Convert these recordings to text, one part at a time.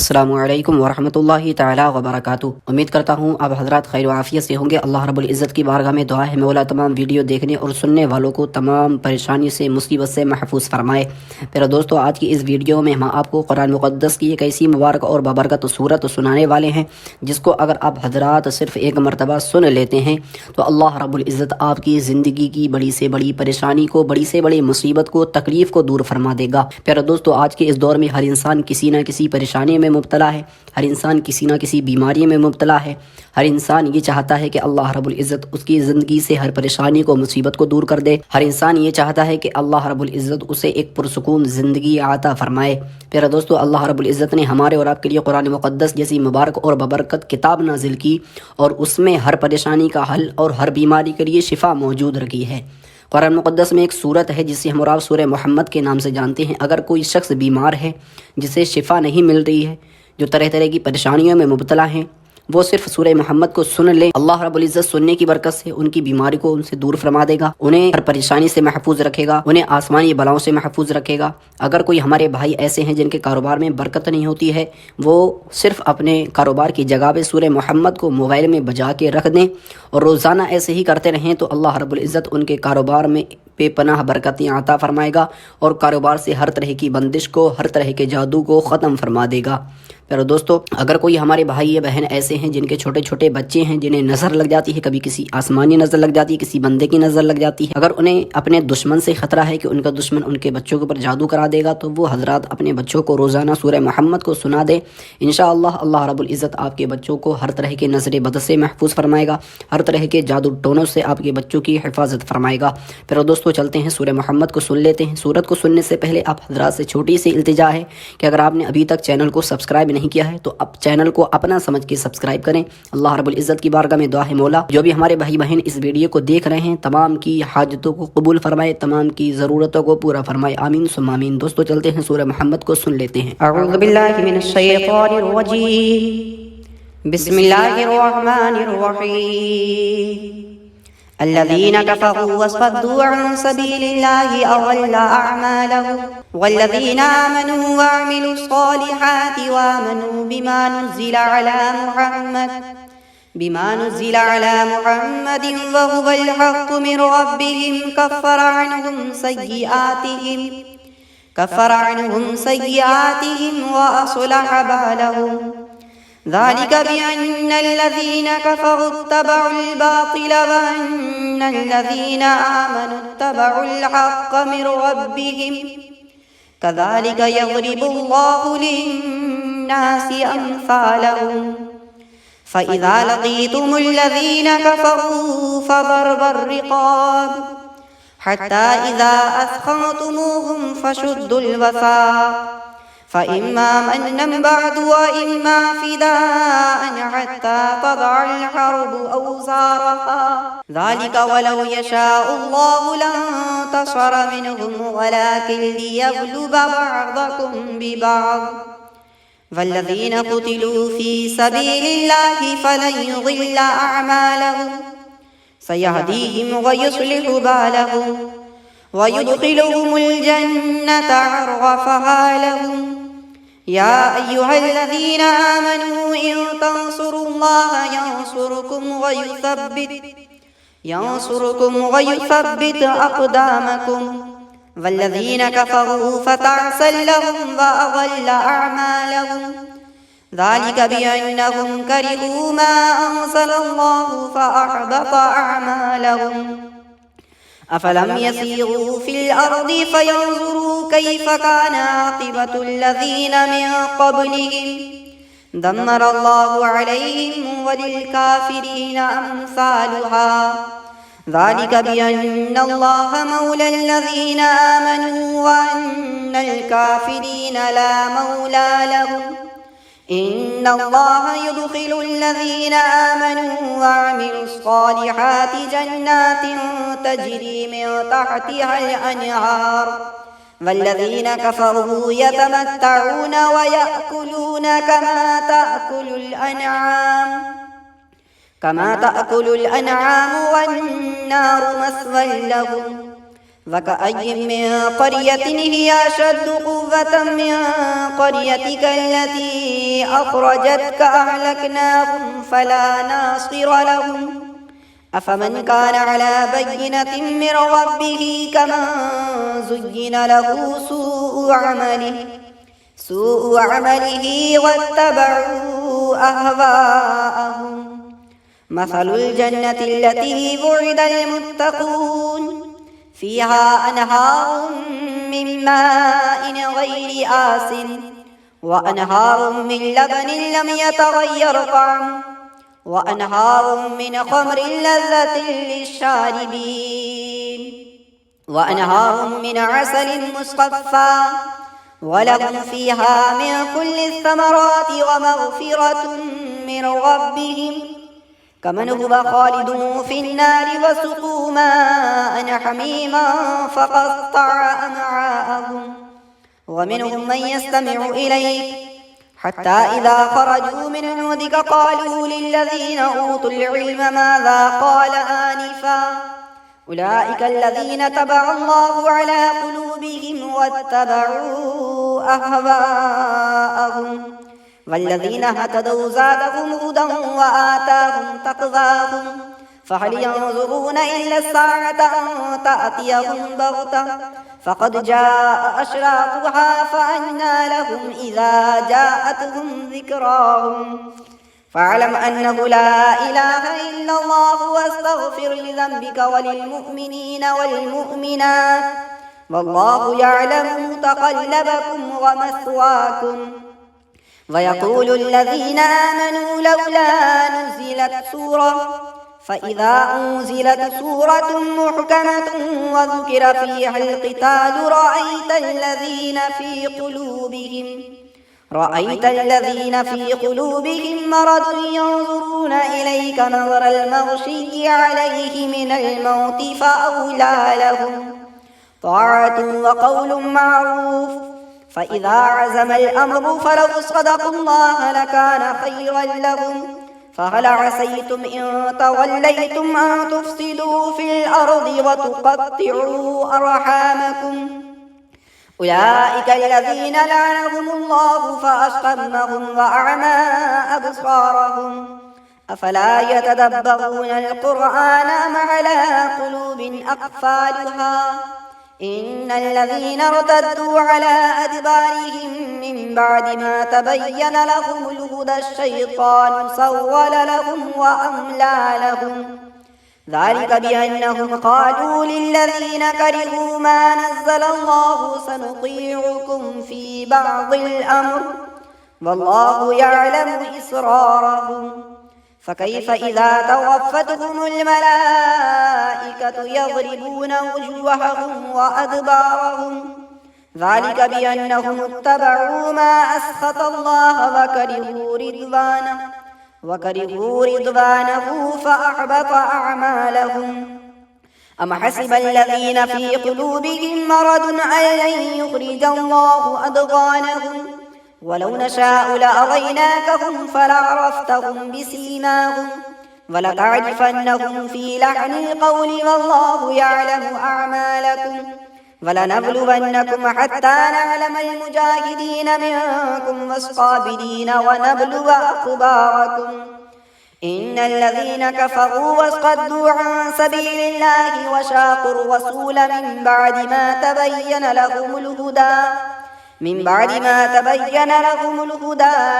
السلام علیکم ورحمۃ اللہ تعالی وبرکاتہ۔ امید کرتا ہوں آپ حضرات خیر و عافیت سے ہوں گے۔ اللہ رب العزت کی بارگاہ میں دعا ہے مولا تمام ویڈیو دیکھنے اور سننے والوں کو تمام پریشانی سے مصیبت سے محفوظ فرمائے۔ پھر دوستو، آج کی اس ویڈیو میں ہم آپ کو قرآن مقدس کی ایک ایسی مبارک اور بابرکت صورت سنانے والے ہیں جس کو اگر آپ حضرات صرف ایک مرتبہ سن لیتے ہیں تو اللہ رب العزت آپ کی زندگی کی بڑی سے بڑی پریشانی کو، بڑی سے بڑی مصیبت کو، تکلیف کو دور فرما دے گا۔ پھر دوستو، آج کے اس دور میں ہر انسان کسی نہ کسی پریشانی میں مبتلا ہے، ہر انسان کسی نہ کسی بیماری میں مبتلا ہے۔ ہر انسان یہ چاہتا ہے کہ اللہ رب العزت اس کی زندگی سے ہر پریشانی کو، مصیبت کو دور کر دے۔ ہر انسان یہ چاہتا ہے کہ اللہ رب العزت اسے ایک پرسکون زندگی عطا فرمائے۔ پیارا دوستو، اللہ رب العزت نے ہمارے اور آپ کے لیے قرآن مقدس جیسی مبارک اور ببرکت کتاب نازل کی اور اس میں ہر پریشانی کا حل اور ہر بیماری کے لیے شفا موجود رکھی ہے۔ قرآن مقدس میں ایک سورت ہے جسے ہم اور آپ سورہ محمد کے نام سے جانتے ہیں۔ اگر کوئی شخص بیمار ہے، جسے شفا نہیں مل رہی ہے، جو طرح طرح کی پریشانیوں میں مبتلا ہیں، وہ صرف سورہ محمد کو سن لے، اللہ رب العزت سننے کی برکت سے ان کی بیماری کو ان سے دور فرما دے گا، انہیں ہر پریشانی سے محفوظ رکھے گا، انہیں آسمانی بلاؤں سے محفوظ رکھے گا۔ اگر کوئی ہمارے بھائی ایسے ہیں جن کے کاروبار میں برکت نہیں ہوتی ہے، وہ صرف اپنے کاروبار کی جگہ پہ سورہ محمد کو موبائل میں بجا کے رکھ دیں اور روزانہ ایسے ہی کرتے رہیں تو اللہ رب العزت ان کے کاروبار میں بے پناہ برکتیں عطا فرمائے گا اور کاروبار سے ہر طرح کی بندش کو، ہر طرح کے جادو کو ختم فرما دے گا۔ pero دوستو، اگر کوئی ہمارے بھائی یا بہن ایسے ہیں جن کے چھوٹے چھوٹے بچے ہیں، جنہیں نظر لگ جاتی ہے، کبھی کسی آسمانی نظر لگ جاتی ہے، کسی بندے کی نظر لگ جاتی ہے، اگر انہیں اپنے دشمن سے خطرہ ہے کہ ان کا دشمن ان کے بچوں کے اوپر جادو کرا دے گا، تو وہ حضرات اپنے بچوں کو روزانہ سورہ محمد کو سنا دے۔ انشاءاللہ اللہ رب العزت آپ کے بچوں کو ہر طرح کے نظر بد سے محفوظ فرمائے گا، ہر طرح کے جادو ٹونوں سے آپ کے بچوں کی حفاظت فرمائے گا۔ پھر دوستو، چلتے ہیں سورہ محمد کو سن لیتے ہیں۔ سورت کو سننے سے پہلے آپ حضرات سے چھوٹی سی التجا ہے کہ اگر آپ نے ابھی تک چینل کو سبسکرائب نہیں کیا ہے تو اب چینل کو اپنا سمجھ کے سبسکرائب کریں۔ اللہ رب العزت کی بارگاہ میں دعا ہے مولا جو بھی ہمارے بھائی بہن اس ویڈیو کو دیکھ رہے ہیں تمام کی حاجتوں کو قبول فرمائے، تمام کی ضرورتوں کو پورا فرمائے، آمین ثم آمین۔ دوستو، چلتے ہیں سورہ محمد کو سن لیتے ہیں۔ اعوذ باللہ من الشیطان الرجیم، بسم اللہ الرحمن الرحیم۔ الذين كفروا وصدوا عن سبيل الله أضل أعمالهم والذين آمنوا وعملوا الصالحات وآمنوا بما نزل على محمد وهو الحق من ربهم كفر عنهم سيئاتهم وأصلح بالهم ذلك بأن الذين كفروا اتبعوا الباطل وأن الذين آمنوا اتبعوا الحق من ربهم كذلك يضرب الله للناس أمثالهم فإذا لقيتم الذين كفروا فضرب الرقاب حتى إذا أثخنتموهم فشدوا الوثاق فإما منا بعد وإما فداء حتى تضع الحرب أوزارها ذلك ولو يشاء الله لانتصر منهم ولكن ليبلو بعضكم ببعض والذين قتلوا في سبيل الله فلن يضل أعمالهم سيهديهم ويصلح بالهم ويدخلهم الجنة عرفها لهم يا أيها الذين آمنوا إن تنصروا الله ينصركم ويثبت أقدامكم والذين كفروا فتعسا لهم وأضل أعمالهم ذلك بأنهم كرهوا ما أنزل الله فأحبط أعمالهم أفلم يسيروا في الأرض فينظروا كيف كان عاقبة الذين من قبلهم دمر الله عليهم وللكافرين أمثالها ذلك بأن الله مولى الذين آمنوا وأن الكافرين لا مولى لهم إن الله يدخل الذين آمنوا وعملوا الصالحات جنات تجري من تحتها الأنهار والذين كفروا يتمتعون ويأكلون كما تأكل الأنعام والنار مثوى لهم وكأي من قرية هي أشد قوة من قريتك التي أخرجتك أهلكناهم فلا ناصر لهم أفمن كان على بينة من ربه كمن زين له سوء عمله واتبعوا أهواءهم مثل الجنة التي وعد المتقون فيها أنهار من ماء غير آسن وأنهار من لبن لم يتغير طعمه وأنهار من خمر لذة للشاربين وأنهار من عسل مصفى ولهم فيها من كل الثمرات ومغفرة من ربهم كمن هو خالد في النار وسقوا ماء حميما فقطع أمعاءهم ومنهم من يستمع إليك حتى إذا خرجوا من عندك قالوا للذين أوتوا العلم ماذا قال آنفا أولئك الذين تبع الله على قلوبهم واتبعوا أهواءهم والذين اهتدوا زادهم هدى وآتاهم تقواهم فهل ينظرون إلا الساعة أن تأتيهم بغتة فقد جاء أشراطها فأنى لهم إذا جاءتهم ذكراهم فاعلم أنه لا إله إلا الله واستغفر لذنبك وللمؤمنين والمؤمنات والله يعلم متقلبكم ومثواكم ويقول الذين آمنوا لولا نزلت سورة فإذا أنزلت سورة محكمة وذكر فيها القتال رأيت الذين في قلوبهم مرض ينظرون إليك نظر المغشي عليه من الموت فأولى لهم طاعة وقول معروف فإذا عزم الأمر فلو صدقوا الله لكان خيرا لهم فهل عسيتم إن توليتم أن تفسدوا في الأرض وتقطعوا أرحامكم أولئك الذين لعنهم الله فأصمهم وأعمى أبصارهم أفلا يتدبرون القرآن أم على قلوب أقفالها إن الذين ارتدوا على أدبارهم من بعد ما تبين لهم الهدى الشيطان سول لهم وأملى لهم ذلك بأنهم قالوا للذين كرهوا ما نزل الله سنطيعكم في بعض الأمر والله يعلم إسرارهم فكيف إذا توفتهم الملائكة يضربون وجوههم وأدبارهم ذلك بأنهم اتبعوا ما أسخط الله وكرهوا رضوانه فأحبط أعمالهم أم حسب الذين في قلوبهم مرض أن لن يخرج الله أضغانهم ولو نشاء لأريناكهم فلعرفتهم بسيماهم ولتعرفنهم في لحن القول والله يعلم أعمالكم ولنبلونكم حتى نعلم المجاهدين منكم والصابرين ونبلو أخباركم إن الذين كفروا وصدوا عن سبيل الله وشاقوا الرسول من بعد ما تبين لهم الهدى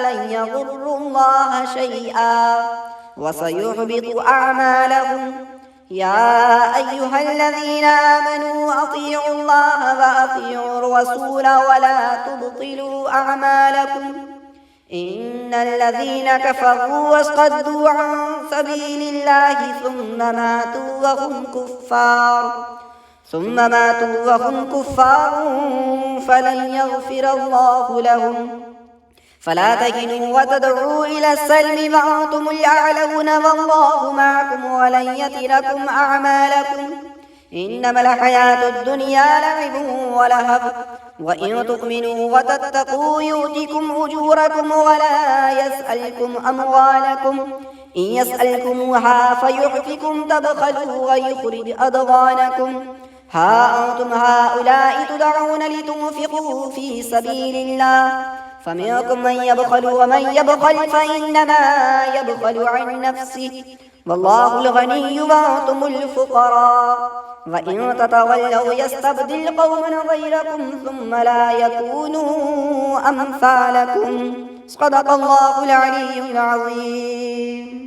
لن يضروا الله شيئا وسيحبط أعمالهم يا أيها الذين آمنوا أطيعوا الله وأطيعوا الرسول ولا تبطلوا أعمالكم إن الذين كفروا وصدوا عن سبيل الله ثم ماتوا وهم كفار فلن يغفر الله لهم فلا تهنوا وتدعوا إلى السلم وأنتم الأعلون والله معكم ولن يتركم أعمالكم إنما الحياة الدنيا لعب ولهو وإن تؤمنوا وتتقوا يؤتكم أجوركم ولا يسألكم أموالكم إن يسألكموها فيحفكم تبخلوا ويخرج أضغانكم ها أنتم هؤلاء تدعون لتنفقوا في سبيل الله فمنكم من يبخل ومن يبخل فإنما يبخل عن نفسه والله الغني وأنتم الفقراء وإن تتولوا يستبدل قوما غيركم ثم لا يكونوا أمثالكم صدق الله العلي العظيم.